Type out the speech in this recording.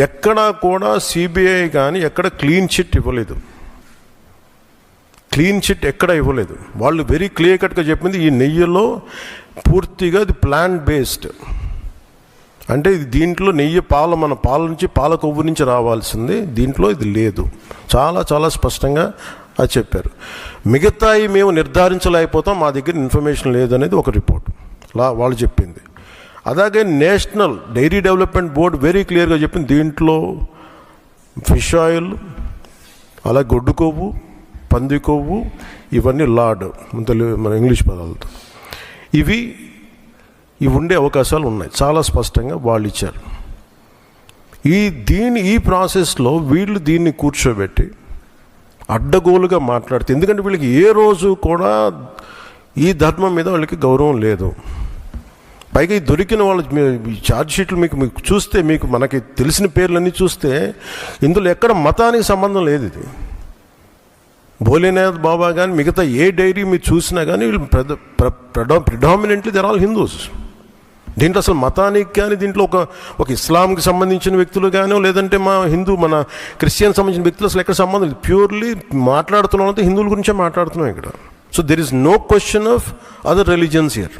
ఎక్కడా కూడా సిబిఐ కానీ ఎక్కడ క్లీన్ చిట్ ఇవ్వలేదు. క్లీన్ చిట్ ఎక్కడ ఇవ్వలేదు. వాళ్ళు వెరీ క్లియర్ కట్గా చెప్పింది ఈ నెయ్యిలో పూర్తిగా ఇది ప్లాంట్ బేస్డ్, అంటే ఇది దీంట్లో నెయ్యి మన పాల నుంచి పాల కొవ్వు నుంచి రావాల్సింది, దీంట్లో ఇది లేదు. చాలా చాలా స్పష్టంగా అది చెప్పారు. మిగతాయి మేము నిర్ధారించలేకపోతాం, మా దగ్గర ఇన్ఫర్మేషన్ లేదు అనేది ఒక రిపోర్ట్ వాళ్ళు చెప్పింది. అలాగే national dairy development board very క్లియర్గా చెప్పింది దీంట్లో ఫిష్ ఆయిల్, అలాగే గొడ్డు కొవ్వు, పంది కొవ్వు, ఇవన్నీ లార్డ్ మన ఇంగ్లీష్ పదాలతో ఇవి ఉండే అవకాశాలు ఉన్నాయి. చాలా స్పష్టంగా వాళ్ళు ఇచ్చారు. ఈ ప్రాసెస్లో వీళ్ళు దీన్ని కూర్చోబెట్టి అడ్డగోలుగా మాట్లాడితే, ఎందుకంటే వీళ్ళకి ఏ రోజు కూడా ఈ ధర్మం మీద వాళ్ళకి గౌరవం లేదు. పైగా ఈ దొరికిన వాళ్ళు ఛార్జ్ షీట్లు మీకు చూస్తే, మనకి తెలిసిన పేర్లన్నీ చూస్తే ఇందులో ఎక్కడ మతానికి సంబంధం లేదు. ఇది భోలేనాథ్ బాబా కానీ మిగతా ఏ డైరీ మీరు చూసినా కానీ వీళ్ళు ప్రిడామినెంట్లీ దర్ ఆల్ హిందూస్. దీంట్లో అసలు మతానికి కానీ దీంట్లో ఒక ఇస్లాంకి సంబంధించిన వ్యక్తులు కానీ, లేదంటే మన క్రిస్టియన్ సంబంధించిన వ్యక్తులు అసలు ఎక్కడ సంబంధం లేదు. ప్యూర్లీ మాట్లాడుతున్నాం అంటే హిందువుల గురించే మాట్లాడుతున్నాం ఇక్కడ. So there is no question of other religions here.